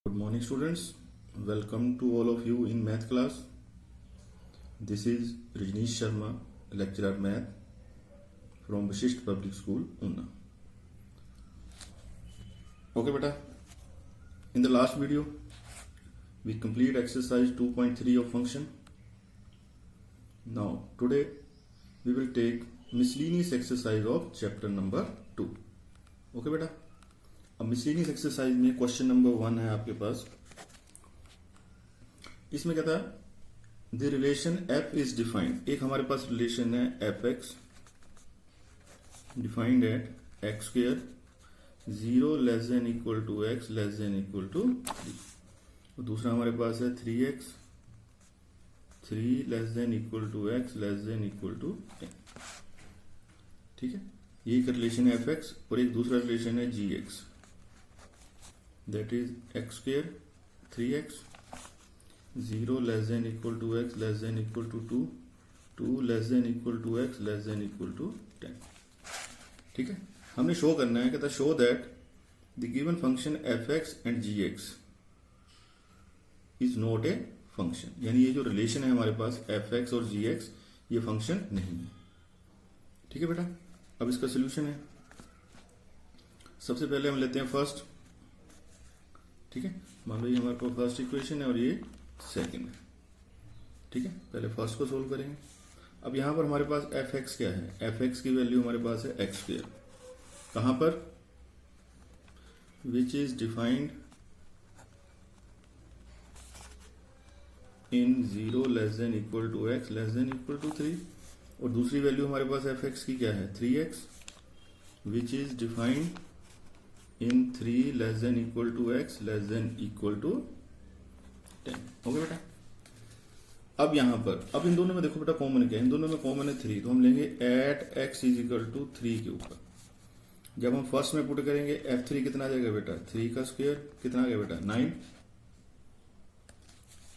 Good morning, students. Welcome to all of you in math class. This is Rajneesh Sharma, lecturer math from Vashisht Public School, Una. Okay, beta. In the last video, we complete exercise 2.3 of function. Now, today we will take miscellaneous exercise of chapter number 2. Okay, beta. अब miscellaneous exercise में question number 1 है आपके पास. इसमें कहता है the relation F is defined. एक हमारे पास रिलेशन है F X defined at X square 0 less than equal to X less than equal to 3. और दूसरा हमारे पास है 3x 3 less than equal to X less than equal to 10. ठीक है, ये एक रिलेशन है एफ एक्स और एक दूसरा रिलेशन है जी x. That is x square 3x 0 less than equal to x less than equal to 2 2 less than equal to x less than equal to 10. ठीक है, हमने शो करना है, कहता show that the given function F X and G X is not a function. यानी ये जो relation है हमारे पास एफ एक्स और जी एक्स ये फंक्शन नहीं है. ठीक है बेटा, अब इसका सोल्यूशन है. सबसे पहले हम लेते हैं फर्स्ट. ठीक है, मान लो ये हमारे पास फर्स्ट इक्वेशन है और ये सेकंड है. ठीक है, पहले फर्स्ट को सोल्व करेंगे. अब यहां पर हमारे पास एफ एक्स क्या है? एफ एक्स की वैल्यू हमारे पास है एक्स स्क्वेयर. कहां पर? Which is defined in 0 less than equal to X less than equal to 3. और दूसरी वैल्यू हमारे पास एफ एक्स की क्या है? 3x which is defined in 3 less than equal to x less than equal to 10. Okay बेटा, अब यहां पर अब इन दोनों में देखो बेटा कॉमन क्या है? इन दोनों में कॉमन है 3, तो हम लेंगे at x is equal to 3 के ऊपर. जब हम फर्स्ट में पुट करेंगे f3 कितना आ जाएगा बेटा? 3 का स्क्वायर कितना आ गया बेटा? 9.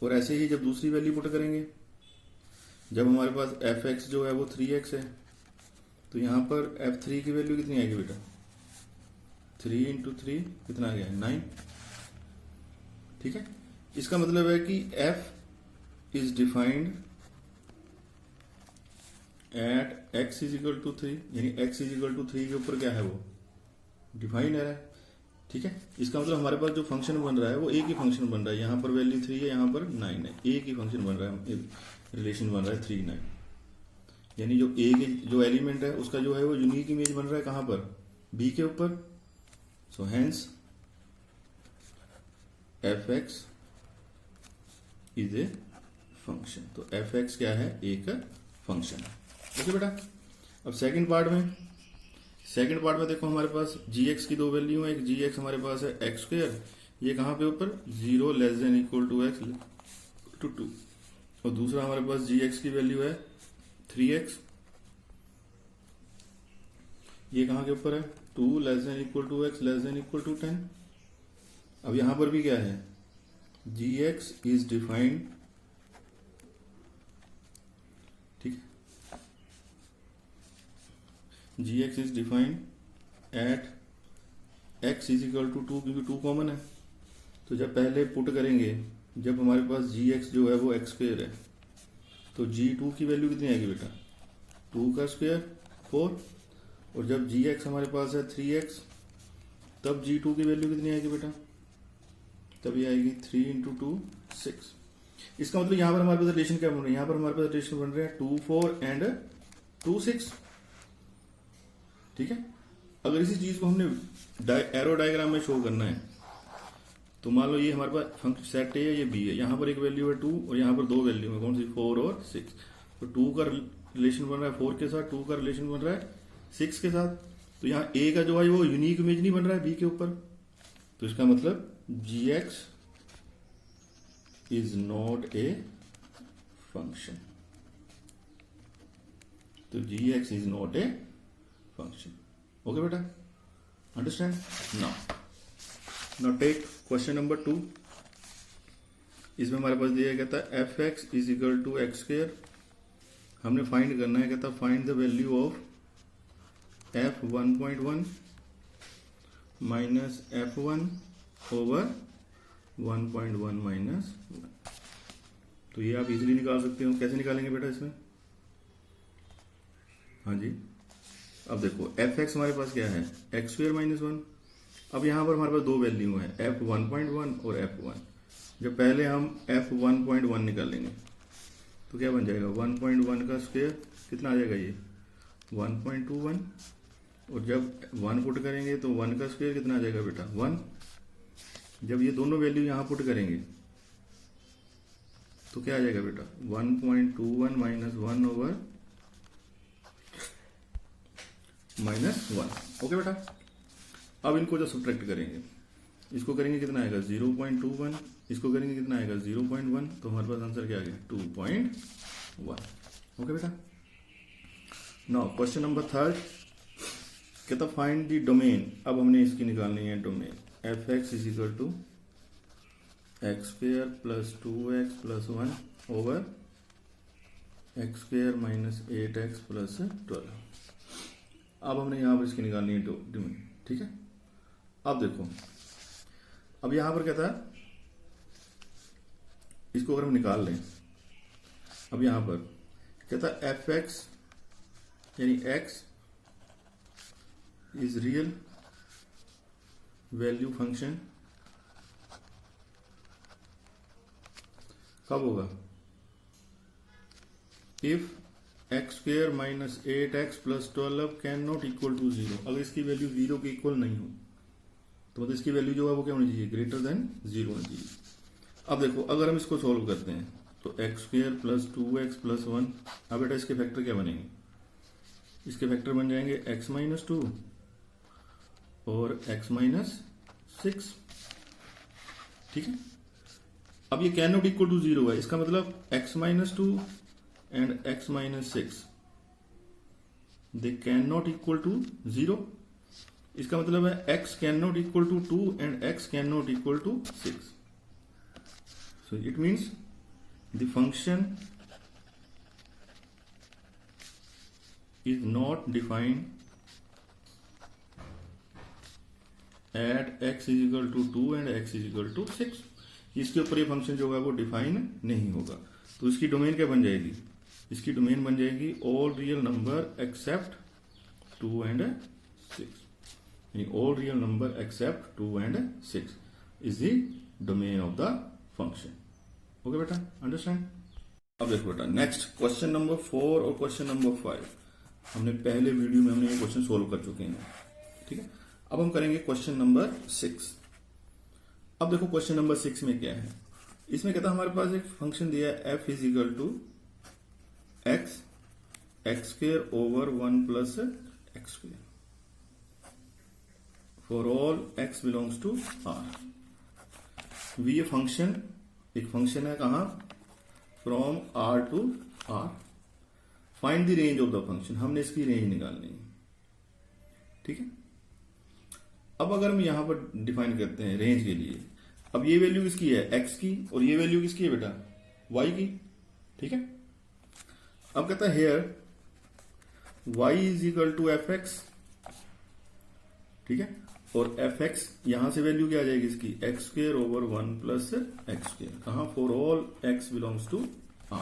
और ऐसे ही जब दूसरी वैल्यू पुट करेंगे, जब हमारे पास fx जो है वो 3x है, तो यहां पर f3 की वैल्यू कितनी आएगी बेटा? 3 इंटू 3 कितना आ गया? 9. ठीक है, इसका मतलब है कि f is defined at x is equal to 3. यानी x इज इक्वल टू 3 के ऊपर क्या है? वो डिफाइंड है. ठीक है, इसका मतलब हमारे पास जो फंक्शन बन रहा है वो एक ही फंक्शन बन रहा है. यहां पर वैल्यू 3 है, यहां पर 9 है. एक ही फंक्शन बन रहा है, रिलेशन बन रहा है 3 9. यानी जो ए के जो एलिमेंट है उसका जो है वो यूनिक इमेज बन रहा है. कहां पर? बी के ऊपर. So hence fx is a function. तो fx क्या है? एक फंक्शन है. ओके बेटा, अब सेकंड पार्ट में देखो हमारे पास gx की दो वैल्यू है. एक gx हमारे पास है एक्स स्क्वायर, ये कहां पे ऊपर? 0 less than equal to X to 2. और दूसरा हमारे पास gx की वैल्यू है 3x, ये कहां के ऊपर है? 2 less than equal to X less than equal to 10. अब यहां पर भी क्या है? gx is defined. ठीक है, gx is defined at x is equal to 2, क्योंकि 2 कॉमन है. तो जब पहले पुट करेंगे, जब हमारे पास gx जो है वो एक्स स्क्वायर है, तो g2 की वैल्यू कितनी आएगी बेटा? 2 का स्क्वायर 4. और जब gx हमारे पास है 3x, तब g2 की वैल्यू कितनी आएगी बेटा? तब ये आएगी 3 इंटू 2 6. इसका मतलब यहां पर हमारे पास रिलेशन क्या बन रहा है? यहां पर हमारे पास रिलेशन बन रहे हैं 2 4 एंड 2 6. ठीक है, अगर इसी चीज को हमने एरो डायग्राम में शो करना है, तो मान लो ये हमारे पास फंक्शन सेट ए है, ये बी है. यहां पर एक वैल्यू है 2 और यहां पर दो वैल्यू है. कौन सी? 4 और 6. तो 2 का रिलेशन बन रहा है 4 के साथ, 2 का रिलेशन बन रहा है 6 के साथ. तो यहां ए का जो है वो यूनिक इमेज नहीं बन रहा है बी के ऊपर. तो इसका मतलब gx is not a function. तो gx is not a function. Okay बेटा, understand? Now take question number 2. इसमें हमारे पास दिया कहता है F X is equal to X square. हमने फाइंड करना है, कहता find the value of f1.1 minus f1 over 1.1 minus 1। तो ये आप इजीली निकाल सकते हो। कैसे निकालेंगे बेटा इसमें? हाँ जी, अब देखो एफ एक्स हमारे पास क्या है, एक्स स्क्वायर माइनस 1। अब यहाँ पर हमारे पास दो वैल्यू है, एफ 1.1 और एफ 1। जब पहले हम एफ 1.1 निकालेंगे तो क्या बन जाएगा, 1.1 का स्क्वायर कितना आ जाएगा, ये 1.21। और जब 1 पुट करेंगे तो 1 का स्क्वायर कितना आ जाएगा बेटा, 1। जब ये दोनों वैल्यू यहाँ पुट करेंगे तो क्या आ जाएगा बेटा, 1.21 माइनस 1 ओवर माइनस 1। ओके बेटा, अब इनको जो सब्ट्रैक्ट करेंगे, इसको करेंगे कितना आएगा 0.21, इसको करेंगे कितना आएगा 0.1, तो हमारे पास आंसर क्या आ गया 2.1। ओके बेटा, नाउ क्वेश्चन नंबर 3 कहता फाइंड द डोमेन। अब हमने इसकी निकालनी है domain, F X is equal to X square plus 2x plus 1 over X square minus 8x plus 12। अब हमने यहाँ पर इसकी निकालनी है डोमेन, ठीक है। अब देखो, अब यहां पर कहता है इसको अगर हम निकाल लें, अब यहां पर कहता है एफ एक्स यानी X is real value function. कब होगा, if X square minus 8x plus 12 can not equal to 0। अगर इसकी वैल्यू 0 के इक्वल नहीं हो तो मतलब इसकी वैल्यू जो है वो क्या होनी चाहिए, ग्रेटर देन 0 होनी चाहिए। अब देखो, अगर हम इसको सॉल्व करते हैं तो x square plus 2x plus 1। अब बेटा इसके फैक्टर क्या बनेंगे, इसके फैक्टर बन जाएंगे x माइनस 2 और x माइनस 6, ठीक है। अब ये कैन नॉट इक्वल टू 0 है, इसका मतलब x minus 2 and x minus 6 they can not equal to 0। इसका मतलब है x can not equal to 2 and x can not equal to 6। So it means the function is not defined at x is equal to 2 and x is equal to 6। इसके ऊपर ये function जो है वो define नहीं होगा। तो इसकी डोमेन क्या बन जाएगी, इसकी डोमेन बन जाएगी all real number except 2 and 6। all real number except 2 and 6 is the domain of the function. Okay बेटा, understand? अब देखो बेटा, नेक्स्ट क्वेश्चन नंबर 4 और क्वेश्चन नंबर 5 हमने पहले वीडियो में हमने ये क्वेश्चन सोल्व कर चुके हैं, ठीक है। अब हम करेंगे क्वेश्चन नंबर 6। अब देखो क्वेश्चन नंबर 6 में क्या है, इसमें कहता है हमारे पास एक फंक्शन दिया है f is equal to X square over 1 plus X square for all x belongs to R। ये फंक्शन एक फंक्शन है कहां, from R to R। Find the range of the function, हमने इसकी रेंज निकालनी है, ठीक है। अब अगर हम यहां पर डिफाइन करते हैं रेंज के लिए, अब ये वैल्यू किसकी है, x की, और ये वैल्यू किसकी है बेटा, y की, ठीक है। अब कहता है here y is equal to F X, ठीक है। और एफ एक्स यहां से वैल्यू क्या आ जाएगी इसकी, X square over 1 plus X square, कहां, for all x belongs to R।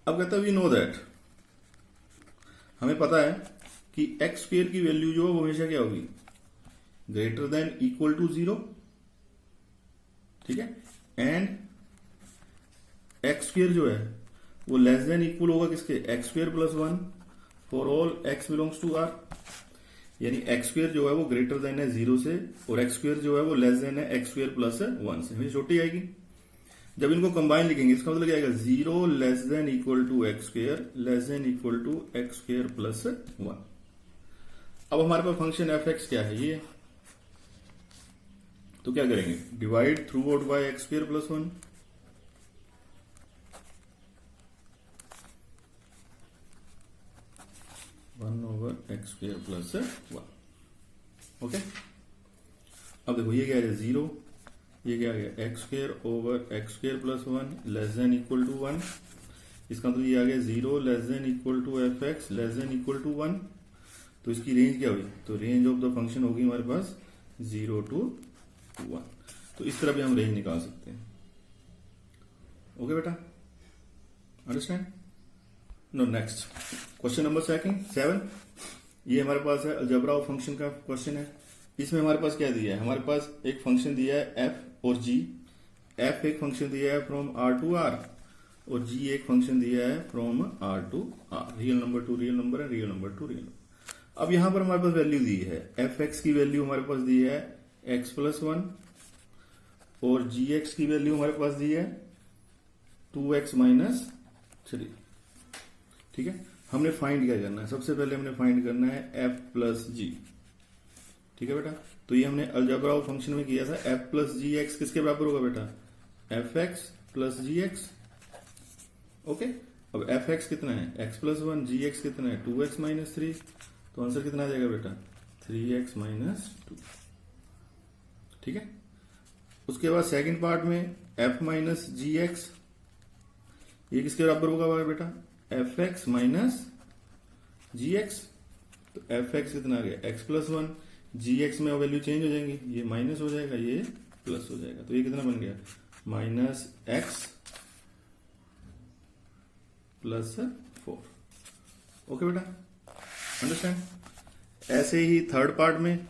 अब कहता है वी नो दैट, हमें पता है कि एक्स स्क्वेयर की वैल्यू जो है वो हमेशा क्या होगी, ग्रेटर देन इक्वल टू 0, ठीक है। एंड एक्स स्क्वेयर जो है वो लेस देन इक्वल होगा किसके, X square plus 1 for all x belongs to R। यानी एक्स स्क्वेयर जो है वो ग्रेटर देन है 0 से, और एक्स स्क्वेयर जो है वो लेस देन है एक्स स्क्वेयर प्लस 1 से, हमें छोटी आएगी। जब इनको कंबाइन लिखेंगे इसका मतलब क्या आएगा, 0 less than equal to X square less than equal to X square plus 1। अब हमारे पास फंक्शन एफ एक्स क्या है, ये तो क्या करेंगे, divide through out by x square plus 1। Over X square plus 1। Okay, अब देखो ये क्या है 0, ये क्या आ गया X square over X square plus 1 less than equal to 1। इसका मतलब ये आ गया 0 less than equal to F X less than equal to 1। तो इसकी रेंज क्या हुई, तो रेंज ऑफ द फंक्शन होगी हमारे पास 0 to 1। तो इस तरह भी हम रेंज निकाल सकते हैं। ओके बेटा, understand? No, next question number 7। ये हमारे पास है अलजेब्रा ऑफ फंक्शन का क्वेश्चन है। इसमें हमारे पास क्या दिया है, हमारे पास एक फंक्शन दिया है एफ और जी। एफ एक फंक्शन दिया है फ्रॉम आर टू आर और जी एक फंक्शन दिया है from R to R, real number to real number है, real number to real number. अब यहां पर हमारे पास वैल्यू दी है, एफ एक्स की वैल्यू हमारे पास दी है एक्स प्लस 1 और जी एक्स की वैल्यू हमारे पास दी है 2x माइनस 3। ठीक है, हमने फाइंड क्या करना है, सबसे पहले हमने फाइंड करना है एफ प्लस जी। ठीक है बेटा, तो ये हमने अलजेब्रा ऑफ फंक्शन में किया था। एफ प्लस जी एक्स किसके बराबर होगा बेटा, एफ एक्स प्लस जी एक्स। ओके, अब एफ एक्स कितना है एक्स प्लस 1, जी एक्स कितना है 2x माइनस 3, तो आंसर कितना आ जाएगा बेटा 3x माइनस 2। ठीक है, उसके बाद सेकंड पार्ट में f माइनस जी एक्स, ये किसके बराबर होगा बेटा एफ एक्स माइनस जी एक्स। तो एफ एक्स कितना आ गया एक्स प्लस 1, जी एक्स में वैल्यू चेंज हो जाएंगी, ये माइनस हो जाएगा ये प्लस हो जाएगा, तो ये कितना बन गया माइनस एक्स प्लस 4। ओके बेटा, अंडरस्टैंड? ऐसे ही थर्ड पार्ट में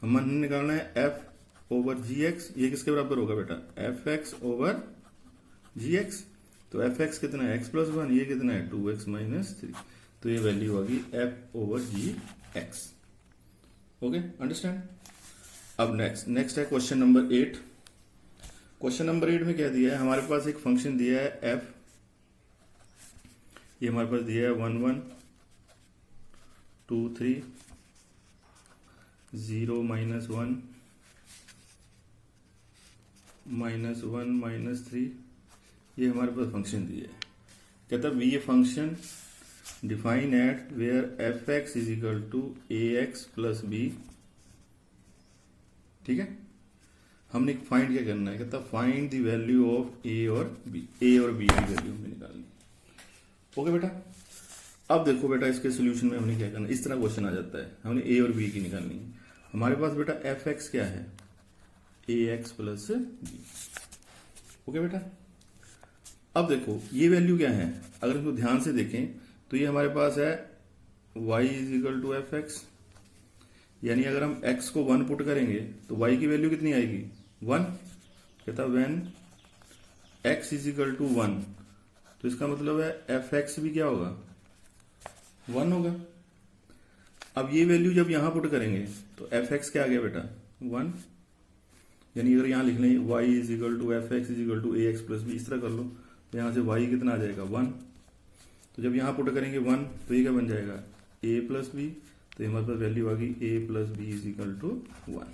हमने निकालना है एफ ओवर जी एक्स, ये किसके बराबर होगा बेटा एफ एक्स ओवर जी एक्स। तो एफ एक्स कितना है एक्स प्लस 1, ये कितना है 2x माइनस 3, तो ये वैल्यू होगी एफ ओवर जी एक्स। Okay, understand? अब नेक्स्ट है क्वेश्चन नंबर 8। क्वेश्चन नंबर 8 में क्या दिया है, हमारे पास एक फंक्शन दिया है एफ, ये हमारे पास दिया है 1 1 2 3 0 माइनस 1 माइनस 1 माइनस 3, ये हमारे पास फंक्शन दिया है। कहता है ये function define at where F X is equal to A X plus B. ठीक है, हमने फाइंड क्या करना है, कहता find the value of A और बी, ए और बी की वैल्यू हमें निकालनी। ओके बेटा, अब देखो बेटा इसके सोल्यूशन में हमने क्या करना है, इस तरह क्वेश्चन आ जाता है, हमने ए और बी की निकालनी है। हमारे पास बेटा एफ एक्स क्या है ए एक्स प्लस बी। ओके बेटा, अब देखो ये वैल्यू क्या है, अगर इसको ध्यान से देखें तो ये हमारे पास है y is equal to F X, यानी अगर हम x को 1 पुट करेंगे तो y की वैल्यू कितनी आएगी 1। कहता when x is equal to 1, तो इसका मतलब है एफ एक्स भी क्या होगा 1 होगा। अब ये वैल्यू जब यहां पुट करेंगे तो एफ एक्स क्या आ गया बेटा 1, यानी अगर यहां लिख लें y is equal to F X is equal to A X plus B, इस तरह कर लो, तो यहां से y कितना आ जाएगा 1। तो जब यहां पुट करेंगे 1 तो ये क्या बन जाएगा a प्लस बी, तो हमारे पास वैल्यू आ गई a plus B is equal to 1।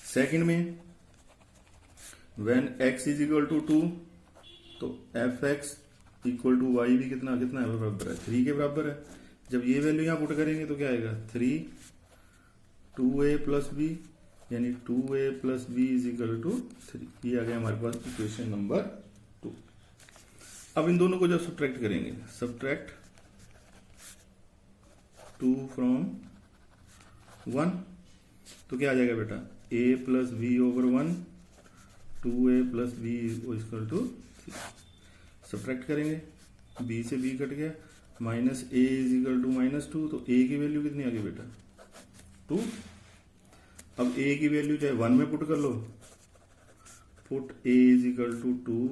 Second में when x is equal to 2, तो F X equal to Y भी कितना कितना है बराबर है 3 के बराबर है। जब ये वैल्यू यहां पुट करेंगे तो क्या आएगा 3 2a प्लस बी, यानी 2a plus B is equal to 3। ये आ गया हमारे पास इक्वेशन नंबर 2। अब इन दोनों को जब सब्ट्रैक्ट करेंगे, सब्ट्रैक्ट 2 फ्रॉम 1, तो क्या आ जाएगा बेटा a plus B over 1, 2a plus B equal to 3। Subtract करेंगे, b से b कट गया, minus a is equal to minus 2, तो a की वैल्यू कितनी आ गई बेटा 2। अब a की वैल्यू चाहे 1 में पुट कर लो, put a is equal to 2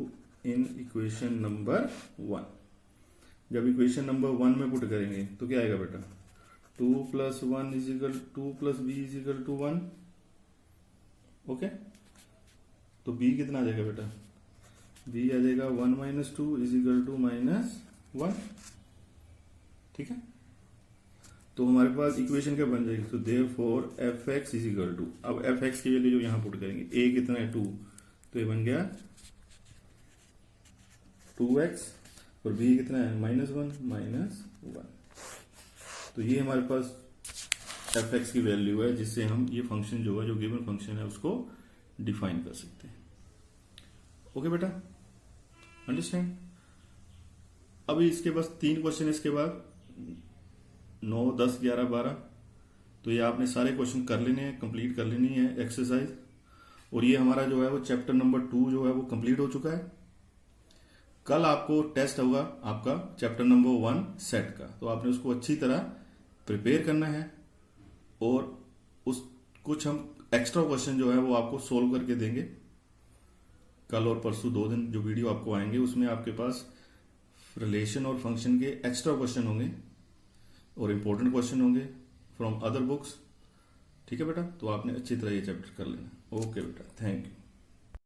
in equation number 1। जब इक्वेशन नंबर 1 में पुट करेंगे तो क्या आएगा बेटा 2 plus 1 is equal 2 plus B is equal to 1। Okay, तो b कितना आ जाएगा बेटा b आ जाएगा 1 minus 2 is equal to minus 1। ठीक है, तो हमारे पास इक्वेशन क्या बन जाएगी, तो therefore F X is equal to, अब एफ एक्स की वैल्यू जो यहां पुट करेंगे a कितना है 2, तो ये बन गया 2x और b कितना है -1 माइनस 1। तो ये हमारे पास एफ एक्स की वैल्यू है जिससे हम ये फंक्शन जो है, जो गिवन फंक्शन है, उसको डिफाइन कर सकते हैं। ओके बेटा, अंडरस्टैंड? अभी इसके पास 3 क्वेश्चन, इसके बाद 9 10 11 12, तो ये आपने सारे क्वेश्चन कर लेने हैं, कंप्लीट कर लेनी है एक्सरसाइज। और ये हमारा जो है वो चैप्टर नंबर 2 जो है वो कंप्लीट हो चुका है। कल आपको टेस्ट होगा आपका चैप्टर नंबर 1 सेट का, तो आपने उसको अच्छी तरह प्रिपेयर करना है और उस कुछ हम एक्स्ट्रा क्वेश्चन जो है वो आपको सोल्व करके देंगे। कल और परसों 2 दिन जो वीडियो आपको आएंगे उसमें आपके पास रिलेशन और फंक्शन के एक्स्ट्रा क्वेश्चन होंगे और इंपॉर्टेंट क्वेश्चन होंगे फ्रॉम अदर बुक्स। ठीक है बेटा, तो आपने अच्छी तरह ये चैप्टर कर लेना। ओके बेटा, थैंक यू।